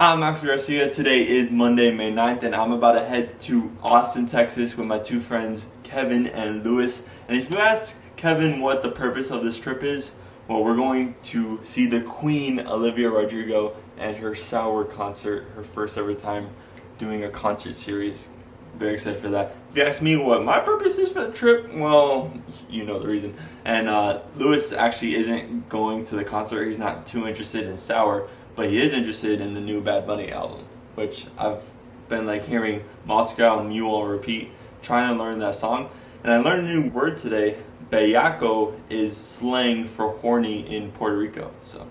I'm Max Garcia. Today is Monday, May 9th, and I'm about to head to Austin, Texas with my two friends, Kevin and Lewis. And if you ask Kevin what the purpose of this trip is, well, we're going to see the Queen, Olivia Rodrigo, and her tOuR concert, her first ever time doing a concert series. Very excited for that. If you ask me what my purpose is for the trip, well, you know the reason. And Lewis actually isn't going to the concert. He's not too interested in tOuR, but he is interested in the new Bad Bunny album, which I've been like hearing Moscow Mule on repeat, trying to learn that song. And I learned a new word today. Bellaco is slang for horny in Puerto Rico. So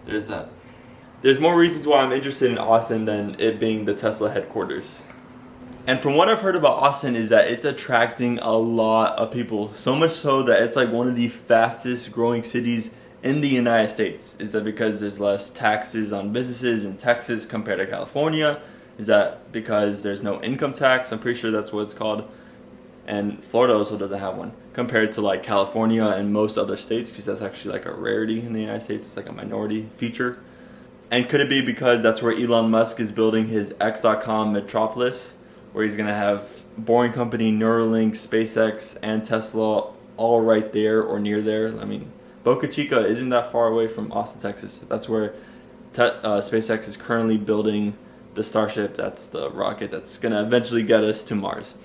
there's that. There's more reasons why I'm interested in Austin than it being the Tesla headquarters. And from what I've heard about Austin is that it's attracting a lot of people. So much so that it's like one of the fastest growing cities in the United States. Is that because there's less taxes on businesses in Texas compared to California? Is that because there's no income tax? I'm pretty sure that's what it's called. And Florida also doesn't have one compared to like California and most other states, because that's actually like a rarity in the United States. It's like a minority feature. And could it be because that's where Elon Musk is building his X.com metropolis, where he's gonna have Boring Company, Neuralink, SpaceX, and Tesla all right there or near there? I mean, Boca Chica isn't that far away from Austin, Texas. That's where SpaceX is currently building the Starship. That's the rocket that's gonna eventually get us to Mars.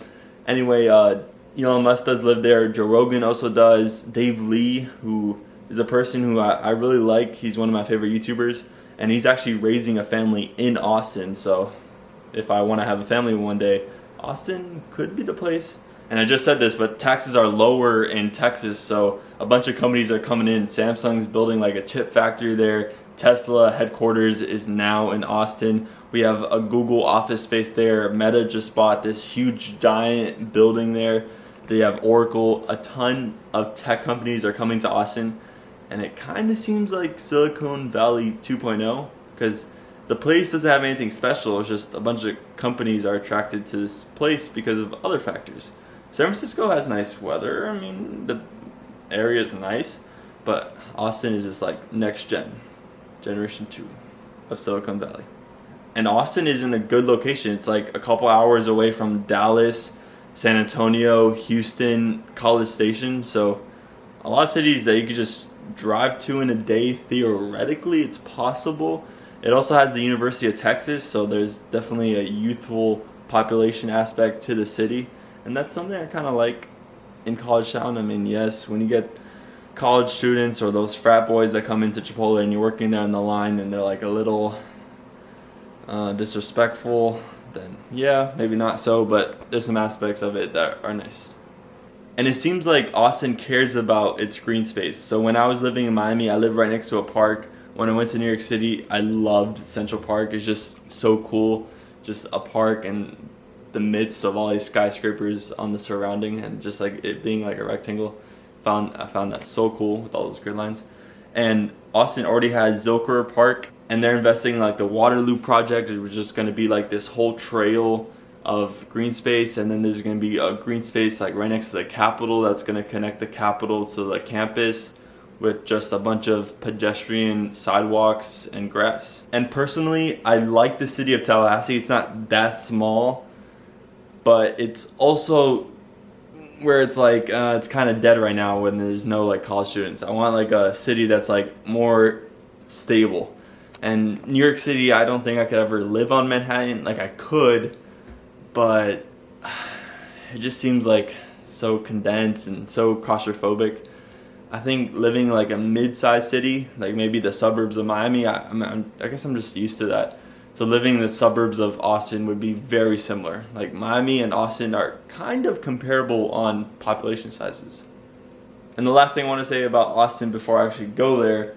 Anyway, Elon Musk does live there. Joe Rogan also does. Dave Lee, who is a person who I really like. He's one of my favorite YouTubers, and he's actually raising a family in Austin. So if I want to have a family one day, Austin could be the place. And I just said this, but taxes are lower in Texas, so a bunch of companies are coming in. Samsung's building like a chip factory there. Tesla headquarters is now in Austin. We have a Google office space there. Meta just bought this huge giant building there. They have Oracle. A ton of tech companies are coming to Austin, and it kind of seems like Silicon Valley 2.0, because the place doesn't have anything special. It's just a bunch of companies are attracted to this place because of other factors. San Francisco has nice weather. I mean, the area is nice, but Austin is just like next generation 2 of Silicon Valley. And Austin is in a good location. It's like a couple hours away from Dallas, San Antonio, Houston, College Station. So a lot of cities that you could just drive to in a day. Theoretically, it's possible. It also has the University of Texas, so there's definitely a youthful population aspect to the city. And that's something I kind of like in College Town. I mean, yes, when you get college students or those frat boys that come into Chipotle and you're working there on the line and they're like a little disrespectful, then yeah, maybe not so, but there's some aspects of it that are nice. And it seems like Austin cares about its green space. So when I was living in Miami, I lived right next to a park. When I went to New York City, I loved Central Park. It's just so cool. Just a park in the midst of all these skyscrapers on the surrounding, and just like it being like a rectangle. I found that so cool with all those grid lines. And Austin already has Zilker Park, and they're investing in like the Waterloo project. It was just going to be like this whole trail of green space, and then there's going to be a green space like right next to the Capitol that's going to connect the Capitol to the campus, with just a bunch of pedestrian sidewalks and grass. And personally, I like the city of Tallahassee. It's not that small, but it's also where it's like it's kind of dead right now when there's no like college students. I want like a city that's like more stable. And New York City, I don't think I could ever live on Manhattan. Like I could, but it just seems like so condensed and so claustrophobic. I think living like a mid-sized city, like maybe the suburbs of Miami, I guess I'm just used to that. So living in the suburbs of Austin would be very similar. Like Miami and Austin are kind of comparable on population sizes. And the last thing I want to say about Austin before I actually go there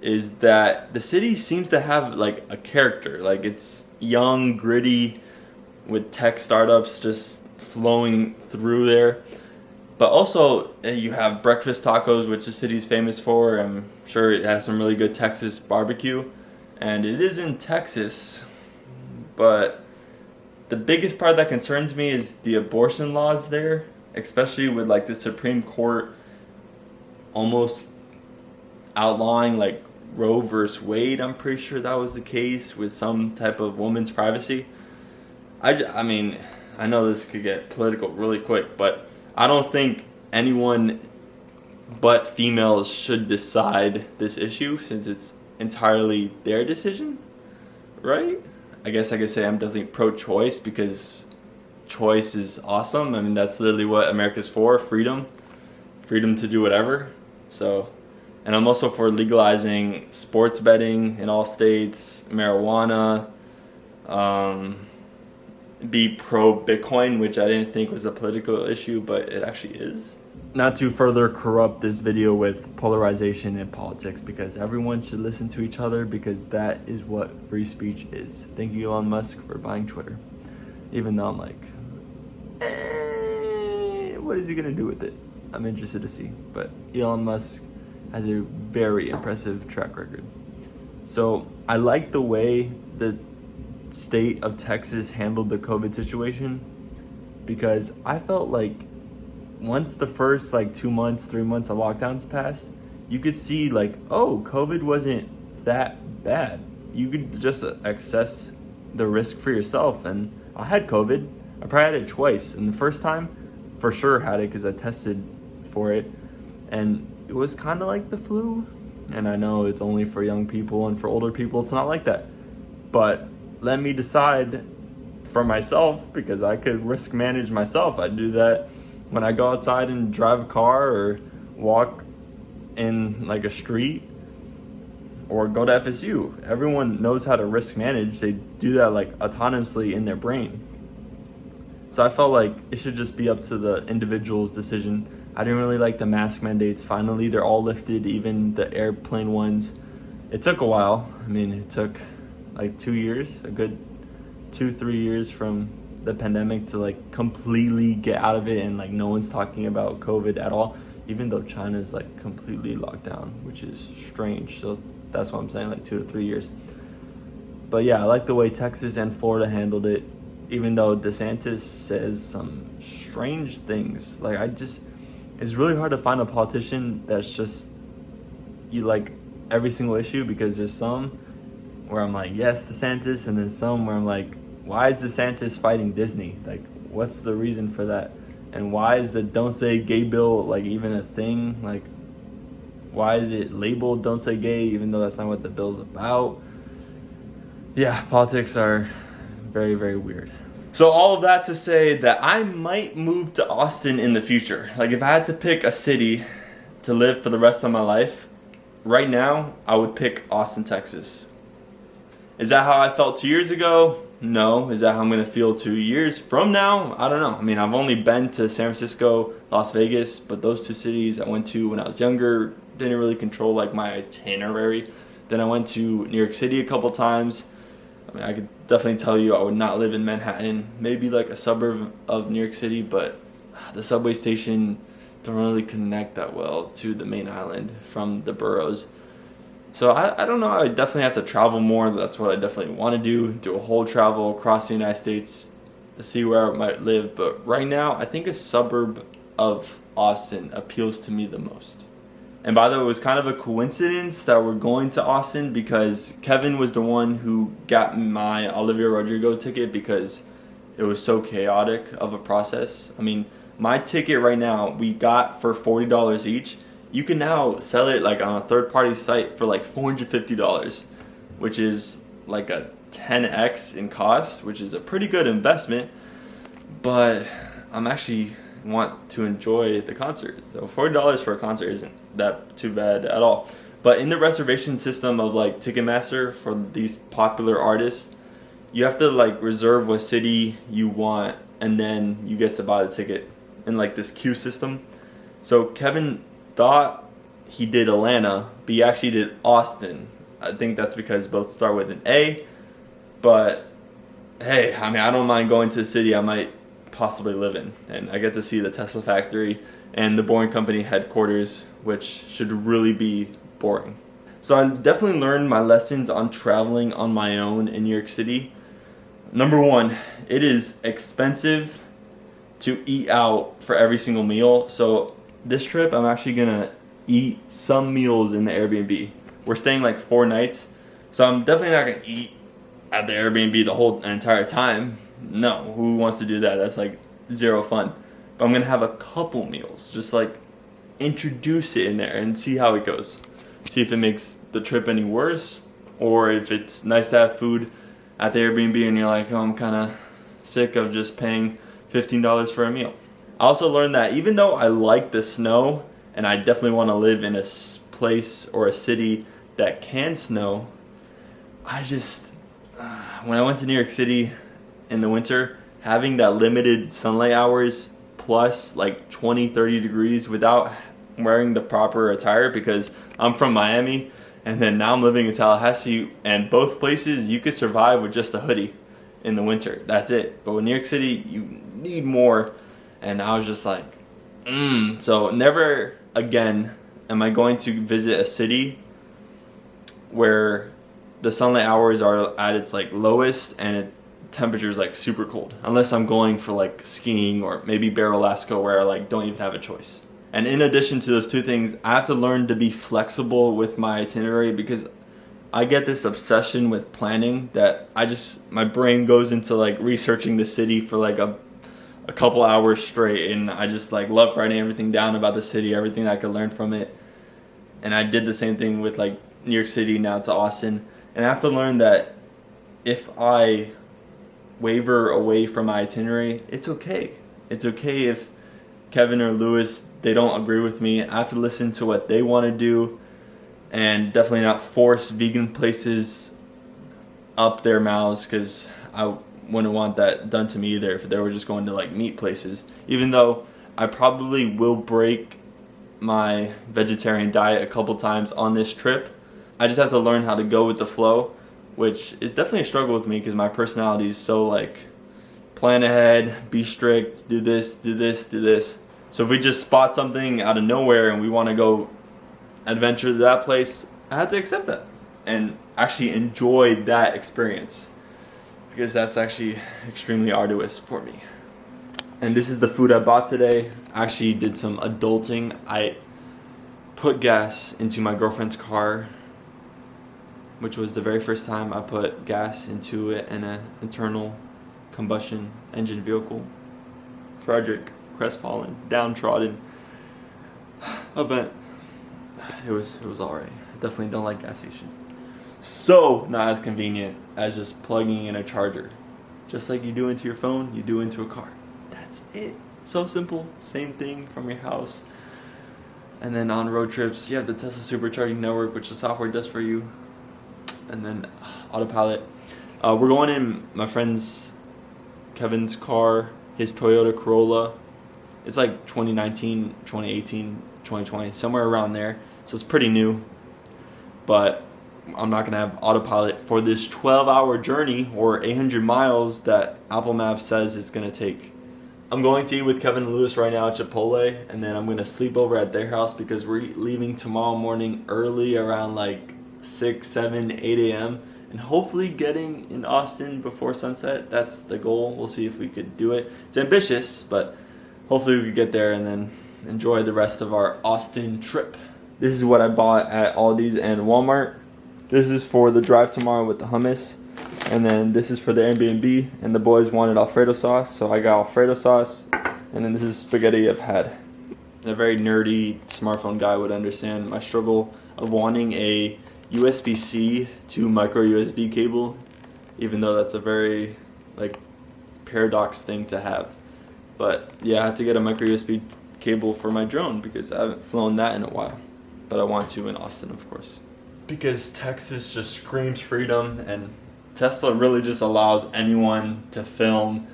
is that the city seems to have like a character. Like it's young, gritty, with tech startups just flowing through there. But also, you have breakfast tacos, which the city's famous for. I'm sure it has some really good Texas barbecue. And it is in Texas. But the biggest part that concerns me is the abortion laws there. Especially with like the Supreme Court almost outlawing like Roe versus Wade. I'm pretty sure that was the case with some type of woman's privacy. I mean, I know this could get political really quick, but I don't think anyone but females should decide this issue since it's entirely their decision, right? I guess I could say I'm definitely pro-choice because choice is awesome. I mean, that's literally what America's for, freedom to do whatever. So, and I'm also for legalizing sports betting in all states, marijuana, be pro-Bitcoin, which I didn't think was a political issue, but it actually is. Not to further corrupt this video with polarization in politics, because everyone should listen to each other, because that is what free speech is. Thank you, Elon Musk, for buying Twitter. Even though I'm like, what is he gonna do with it? I'm interested to see. But Elon Musk has a very impressive track record. So I like the way the state of Texas handled the COVID situation, because I felt like once the first like 2 months, 3 months of lockdowns passed, you could see like, oh, COVID wasn't that bad. You could just assess the risk for yourself. And I had COVID. I probably had it twice. And the first time, for sure had it because I tested for it. And it was kind of like the flu. And I know it's only for young people, and for older people, it's not like that. But let me decide for myself, because I could risk manage myself. I do that when I go outside and drive a car or walk in like a street or go to FSU. Everyone knows how to risk manage. They do that like autonomously in their brain. So I felt like it should just be up to the individual's decision. I didn't really like the mask mandates. Finally, they're all lifted, even the airplane ones. It took a while. I mean, it took like 2 years, a good 2-3 years from the pandemic to like completely get out of it, and like no one's talking about COVID at all, even though China's like completely locked down, which is strange. So that's what I'm saying, like 2 to 3 years. But yeah, I like the way Texas and Florida handled it, even though DeSantis says some strange things. Like it's really hard to find a politician that's just, you like every single issue, because there's some where I'm like, yes, DeSantis, and then some where I'm like, why is DeSantis fighting Disney? Like, what's the reason for that? And why is the Don't Say Gay bill like even a thing? Like, why is it labeled Don't Say Gay even though that's not what the bill's about? Yeah, politics are very, very weird. So all of that to say that I might move to Austin in the future. Like, if I had to pick a city to live for the rest of my life, right now, I would pick Austin, Texas. Is that how I felt 2 years ago? No. Is that how I'm going to feel 2 years from now? I don't know. I mean, I've only been to San Francisco, Las Vegas, but those two cities I went to when I was younger. Didn't really control like my itinerary. Then I went to New York City a couple times. I mean, I could definitely tell you I would not live in Manhattan. Maybe like a suburb of New York City, but the subway station don't really connect that well to the main island from the boroughs. So I don't know, I definitely have to travel more. That's what I definitely want to do a whole travel across the United States to see where I might live. But right now, I think a suburb of Austin appeals to me the most. And by the way, it was kind of a coincidence that we're going to Austin, because Kevin was the one who got my Olivia Rodrigo ticket, because it was so chaotic of a process. I mean, my ticket right now, we got for $40 each. You can now sell it like on a third-party site for like $450, which is like a 10x in cost, which is a pretty good investment. But I'm actually want to enjoy the concert, so $40 for a concert isn't that too bad at all. But in the reservation system of like Ticketmaster for these popular artists, you have to like reserve what city you want, and then you get to buy the ticket in like this queue system. So Kevin thought he did Atlanta, but he actually did Austin. I think that's because both start with an A. But hey, I mean, I don't mind going to the city I might possibly live in, and I get to see the Tesla factory and the Boring Company headquarters, which should really be boring. So I definitely learned my lessons on traveling on my own in New York City. Number one, it is expensive to eat out for every single meal. So this trip, I'm actually gonna eat some meals in the Airbnb. we're staying like 4 nights, so I'm definitely not gonna eat at the Airbnb the whole entire time. No, who wants to do that? That's like zero fun. But I'm gonna have a couple meals, just like introduce it in there and see how it goes. See if it makes the trip any worse, or if it's nice to have food at the Airbnb and you're like, oh, I'm kind of sick of just paying $15 for a meal. I also learned that even though I like the snow and I definitely want to live in a place or a city that can snow, I just, when I went to New York City in the winter, having that limited sunlight hours plus like 20-30 degrees without wearing the proper attire, because I'm from Miami and then now I'm living in Tallahassee, and both places you could survive with just a hoodie in the winter. That's it. But with New York City, you need more, and I was just like, So never again am I going to visit a city where the sunlight hours are at its like lowest and temperature is like super cold, unless I'm going for like skiing or maybe Bear, Alaska, where I like don't even have a choice. And in addition to those two things, I have to learn to be flexible with my itinerary, because I get this obsession with planning that my brain goes into like researching the city for like a couple hours straight, and I just like love writing everything down about the city, everything I could learn from it. And I did the same thing with like New York City now to Austin. And I have to learn that if I waver away from my itinerary, it's okay. It's okay if Kevin or Lewis, they don't agree with me. I have to listen to what they want to do, and definitely not force vegan places up their mouths, because I wouldn't want that done to me either if they were just going to like meat places. Even though I probably will break my vegetarian diet a couple times on this trip, I just have to learn how to go with the flow, which is definitely a struggle with me because my personality is so like plan ahead, be strict, do this, do this, do this. So if we just spot something out of nowhere and we want to go adventure to that place, I have to accept that and actually enjoy that experience, because that's actually extremely arduous for me. And this is the food I bought today. I actually did some adulting. I put gas into my girlfriend's car, which was the very first time I put gas into an internal combustion engine vehicle. Tragic, crestfallen, downtrodden event. It was alright. I definitely don't like gas stations. So not as convenient as just plugging in a charger. Just like you do into your phone, you do into a car. That's it. So simple. Same thing from your house. And then on road trips, you have the Tesla supercharging network, which the software does for you. And then autopilot. We're going in my friend's Kevin's car, his Toyota Corolla. It's like 2019, 2018, 2020, somewhere around there. So it's pretty new. But I'm not going to have autopilot for this 12-hour journey or 800 miles that Apple Maps says it's going to take. I'm going to eat with Kevin and Lewis right now at Chipotle, and then I'm going to sleep over at their house because we're leaving tomorrow morning early around like 6, 7, 8 a.m. and hopefully getting in Austin before sunset. That's the goal. We'll see if we could do it. It's ambitious, but hopefully we could get there and then enjoy the rest of our Austin trip. This is what I bought at Aldi's and Walmart. This is for the drive tomorrow with the hummus. And then this is for the Airbnb, and the boys wanted Alfredo sauce, so I got Alfredo sauce. And then this is spaghetti I've had. And a very nerdy smartphone guy would understand my struggle of wanting a USB-C to micro USB cable, even though that's a very like paradox thing to have. But yeah, I had to get a micro USB cable for my drone because I haven't flown that in a while. But I want to in Austin, of course. Because Texas just screams freedom, and Tesla really just allows anyone to film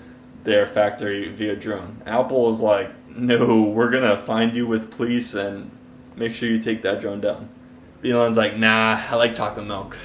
their factory via drone. Apple is like, no, we're gonna find you with police and make sure you take that drone down. Elon's like, nah, I like chocolate milk.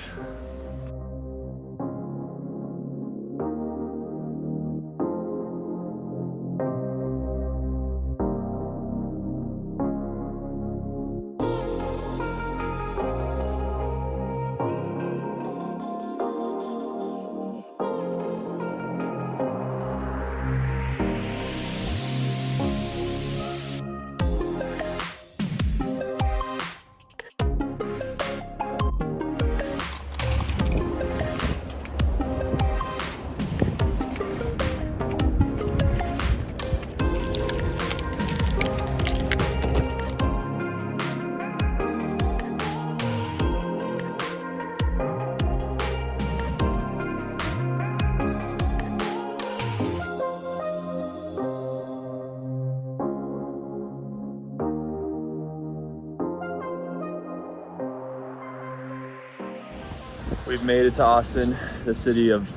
We've made it to Austin, the city of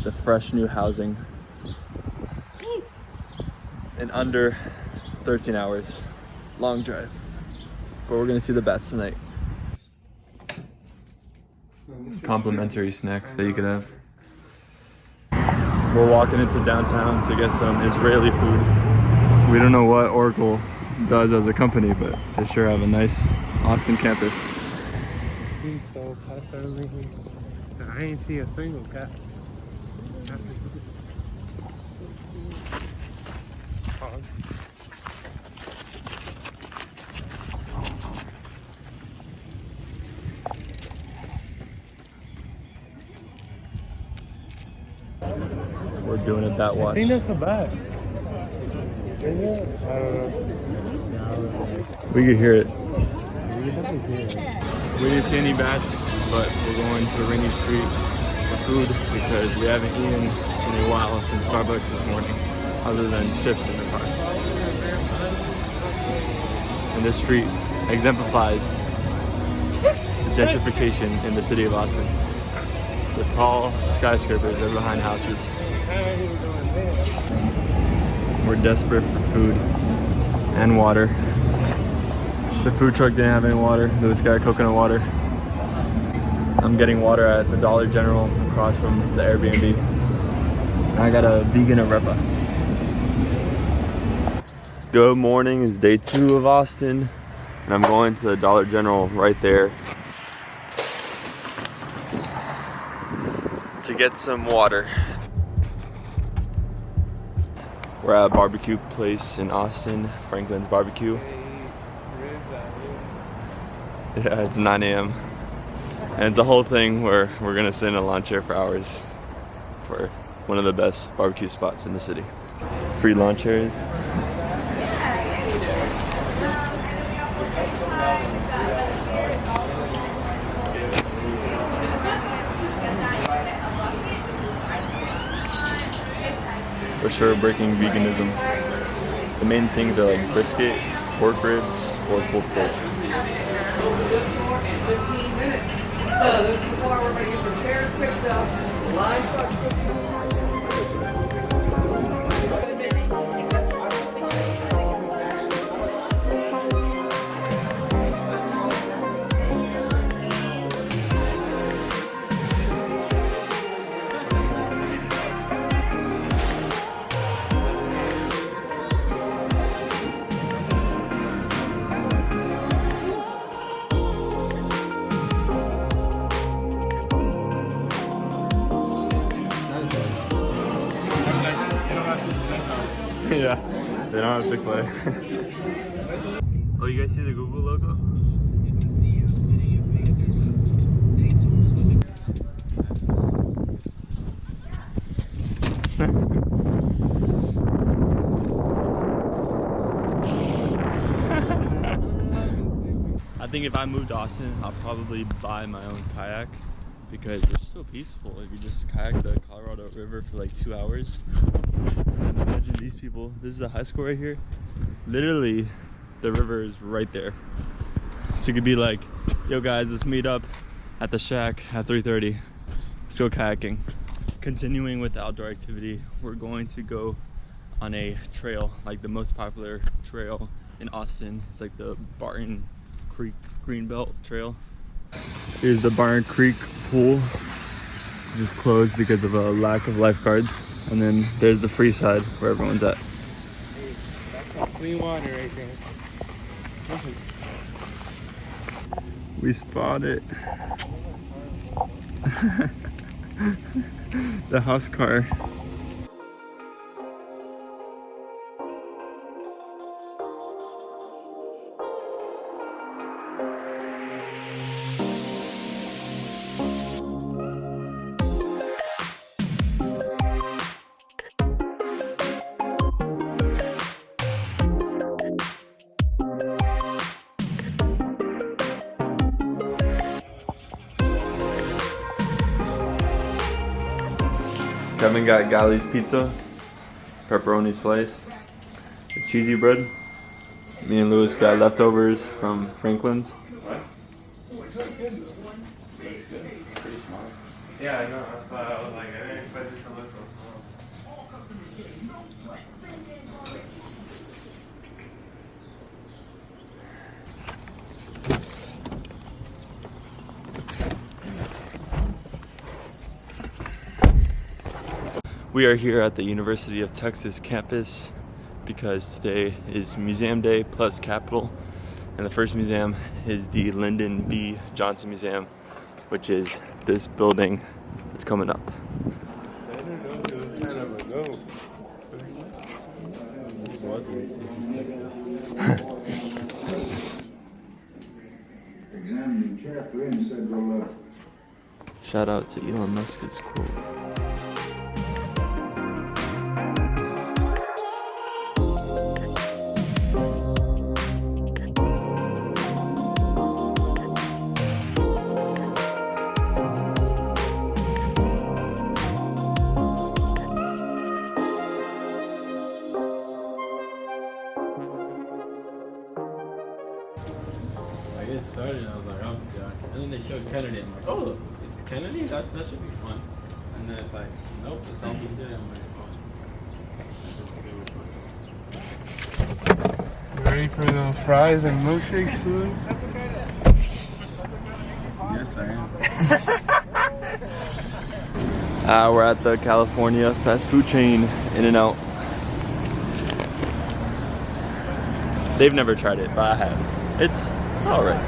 the fresh new housing, in under 13 hours. Long drive. But we're gonna see the bats tonight. Complimentary snacks that you could have. We're walking into downtown to get some Israeli food. We don't know what Oracle does as a company, but they sure have a nice Austin campus. So I ain't see a single cat. We're doing a bat watch. I think that's a bat. I don't know. We could hear it. We definitely can. We didn't see any bats, but we're going to a rainy street for food because we haven't eaten in a while since Starbucks this morning, other than chips in the car. And this street exemplifies the gentrification in the city of Austin. The tall skyscrapers are behind houses. We're desperate for food and water. The food truck didn't have any water. Lewis got coconut water. I'm getting water at the Dollar General across from the Airbnb. And I got a vegan arepa. Good morning, it's day 2 of Austin. And I'm going to the Dollar General right there to get some water. We're at a barbecue place in Austin, Franklin's Barbecue. Yeah, it's 9 a.m. And it's a whole thing where we're gonna sit in a lawn chair for hours for one of the best barbecue spots in the city. Free lawn chairs. For sure breaking veganism. The main things are like brisket, pork ribs, or pulled pork. This more in 15 minutes. So this is the part where we're going to get some chairs picked up, livestock Yeah, they don't have Chick-fil-A. Oh, you guys see the Google logo? I think if I moved to Austin, I'll probably buy my own kayak because they're so peaceful. If you just kayak the Colorado River for like 2 hours. And imagine these people, this is a high school right here. Literally, the river is right there. So you could be like, yo guys, let's meet up at the shack at 3:30. Let's go kayaking. Continuing with the outdoor activity, we're going to go on a trail, like the most popular trail in Austin. It's like the Barton Creek Greenbelt Trail. Here's the Barton Creek pool, just closed because of a lack of lifeguards. And then there's the free side where everyone's at. That's clean water right there. We spotted the house car. Kevin got Galli's pizza, pepperoni slice, the cheesy bread. Me and Lewis got leftovers from Franklin's. pretty small. Yeah, I know. That's why I was like, I didn't expect it to look so We are here at the University of Texas campus because today is Museum Day plus Capitol, and the first museum is the Lyndon B. Johnson Museum, which is this building that's coming up. I didn't know it was kind of a goat. It wasn't. This is Texas. Examining carefully and said, well, Shout out to Elon Musk, it's cool. I get started, I was like, oh god. And then they showed Kennedy. I'm like, oh, it's Kennedy? That should be fun. And then it's like, nope, it's all BJ. I'm like, oh. You ready for those fries and milkshakes, Louis? Yes, I am. We're at the California fast food chain, In-N-Out. They've never tried it, but I have. It's alright.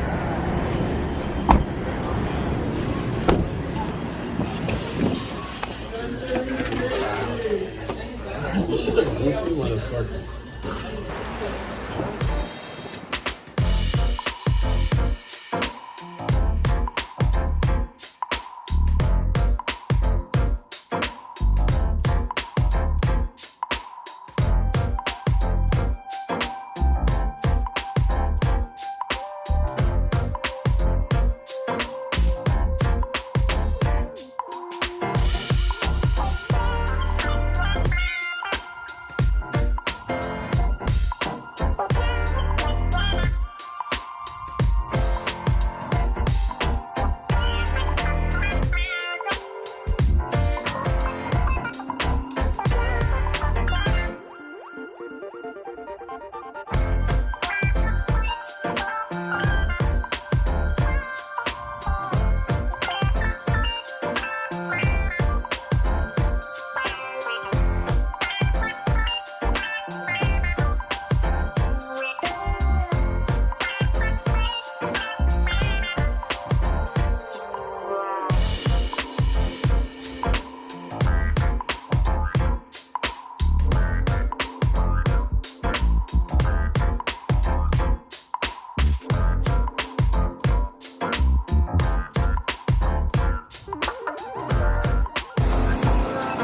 You should have goofy motherfucker.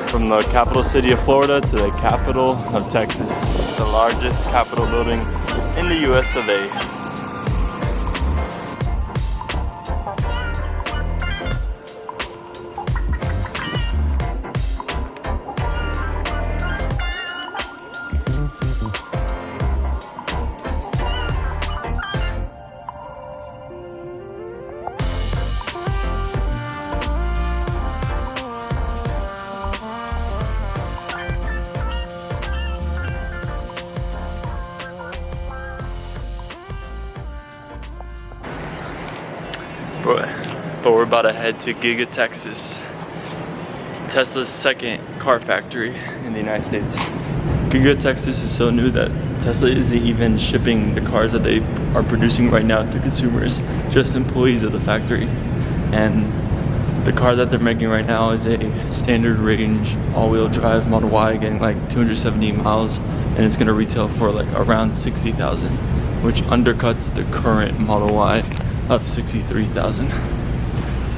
From the capital city of Florida to the capital of Texas, the largest Capitol building in the US of A. But we're about to head to GigaTexas, Tesla's second car factory in the United States. GigaTexas is so new that Tesla isn't even shipping the cars that they are producing right now to consumers, just employees of the factory. And the car that they're making right now is a standard range all-wheel drive Model Y, getting like 270 miles, and it's gonna retail for like around 60,000, which undercuts the current Model Y of 63,000.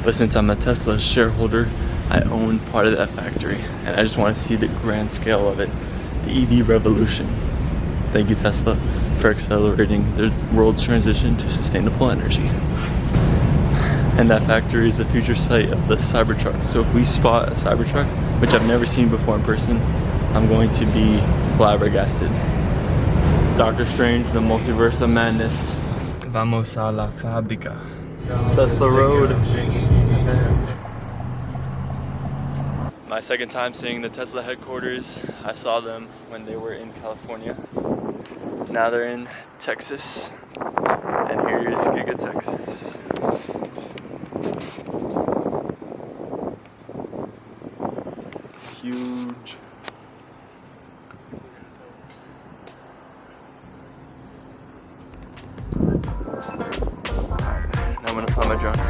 But since I'm a Tesla shareholder, I own part of that factory, and I just want to see the grand scale of it, the EV revolution. Thank you, Tesla, for accelerating the world's transition to sustainable energy. And that factory is the future site of the Cybertruck. So if we spot a Cybertruck, which I've never seen before in person, I'm going to be flabbergasted. Doctor Strange, the multiverse of madness. Vamos a la fábrica. Tesla Road. My second time seeing the Tesla headquarters. I saw them when they were in California. Now they're in Texas. And here's GigaTexas. Huge. Now I'm gonna find my drone.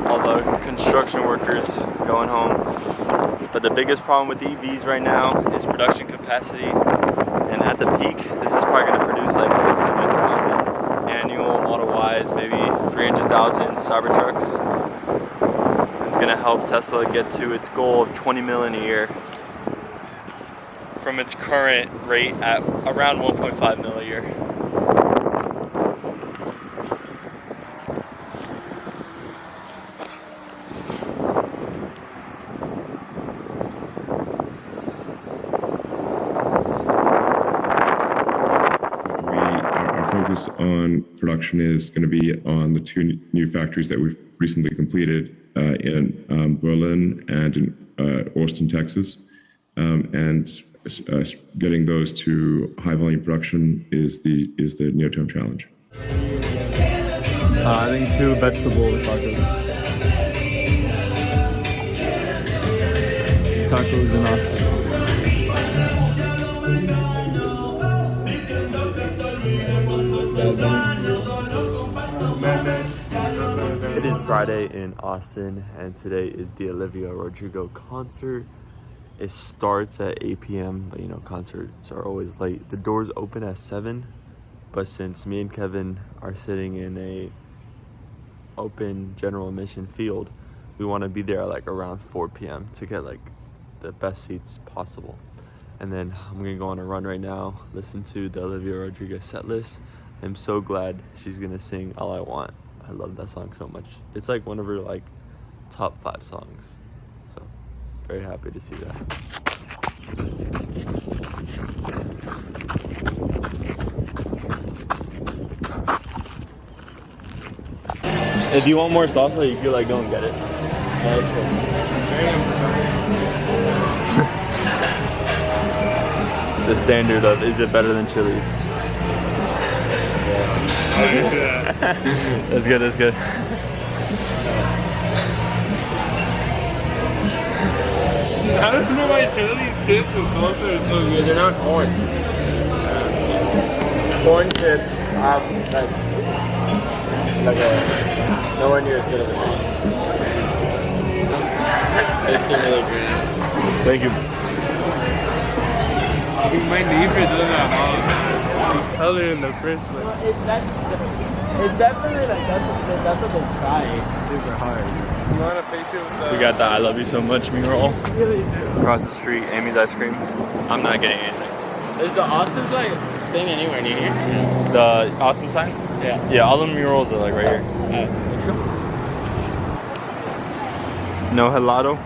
All the construction workers going home. But the biggest problem with EVs right now is production capacity. And at the peak, this is probably going to produce like 600,000 annual Model Ys, maybe 300,000 Cybertrucks. It's going to help Tesla get to its goal of 20 million a year from its current rate at around 1.5 mil a year. Focus on production is going to be on the two new factories that we've recently completed in Berlin and in Austin, Texas. And getting those to high volume production is the near-term challenge. I think 2 vegetable tacos. Tacos in Austin. It is Friday in Austin, and today is the Olivia Rodrigo concert. It starts at 8 p.m., but you know, concerts are always late. The doors open at 7, but since me and Kevin are sitting in a open general admission field, we want to be there at like around 4 p.m. to get like the best seats possible. And then I'm gonna go on a run right now, listen to the Olivia Rodrigo set list. I'm so glad she's gonna sing All I Want. I love that song so much. It's like one of her like top 5 songs. So very happy to see that. If you want more salsa, you could like go and get it. The standard of, is it better than Chili's? That's good, that's good. I don't know why Chili's chips with salsa are so good. They're not corn. Corn chips have like a nowhere near as good of a taste. They seem really good. Thank you. My neighbor does that hot. Color in the first place. It's definitely like that's what they try. It's super hard. You want to face it with the... We got the I love you so much mural Really do. across the street, Amy's ice cream. I'm not getting anything. Is the Austin like staying anywhere near here? The Austin sign? Yeah. Yeah, all the murals are like right here. Alright, let's go. No helado?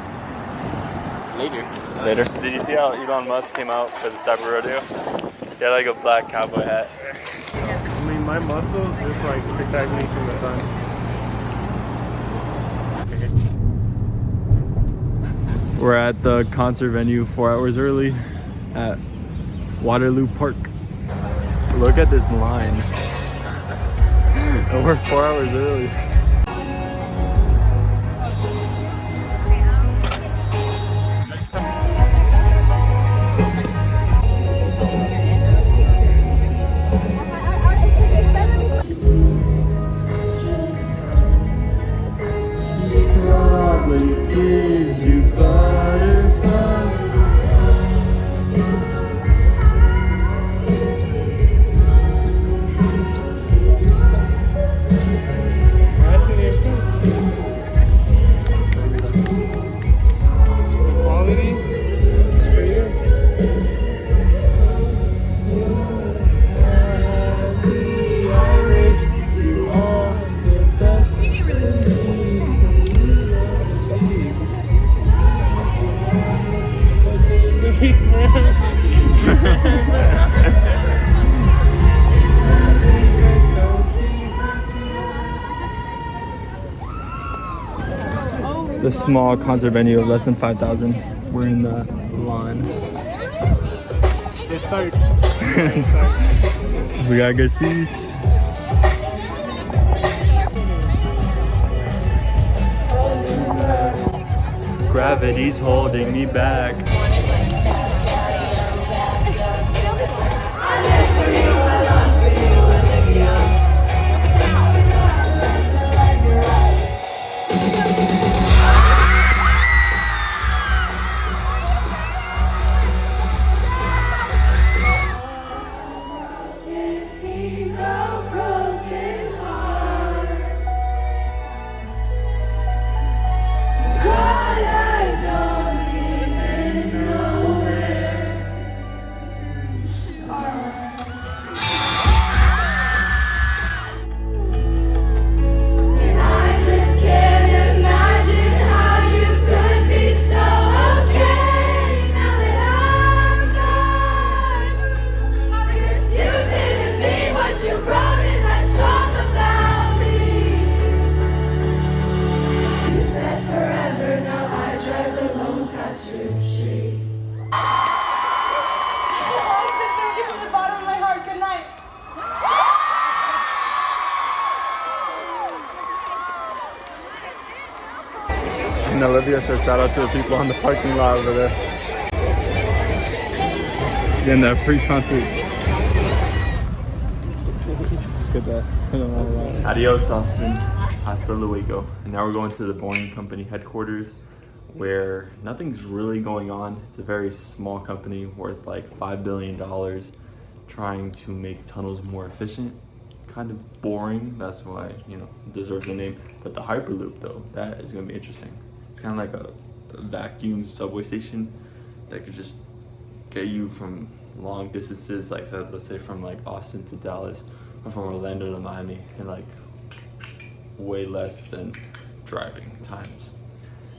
Later. Later. Did you see how Elon Musk came out for the cyber rodeo? He had like a black cowboy hat. I mean, my muscles just like protect me from the sun. We're at the concert venue 4 hours early at Waterloo Park. Look at this line. And we're 4 hours early. The small concert venue of less than 5,000. We're in the line. It starts. We got good seats. Gravity's holding me back. And Olivia says shout out to the people on the parking lot over there. Getting that free concert. Just get that. Adios, Austin. Hasta luego. And now we're going to the Boring Company headquarters where nothing's really going on. It's a very small company worth like $5 billion trying to make tunnels more efficient. Kind of boring, that's why, you know, it deserves a name. But the Hyperloop though, that is gonna be interesting. It's kind of like a vacuum subway station that could just get you from long distances, like let's say from like Austin to Dallas or from Orlando to Miami in like way less than driving times.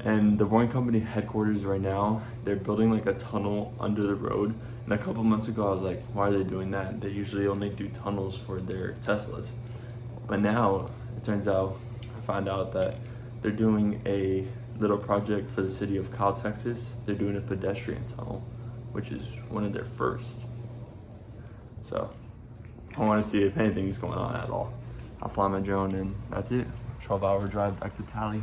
And the Boring Company headquarters right now, they're building like a tunnel under the road. And a couple months ago, I was like, why are they doing that? They usually only do tunnels for their Teslas. But now, it turns out, I found out that they're doing a little project for the city of Kyle, Texas. They're doing a pedestrian tunnel, which is one of their first. So, I want to see if anything's going on at all. I'll fly my drone and that's it. 12-hour drive back to Tally.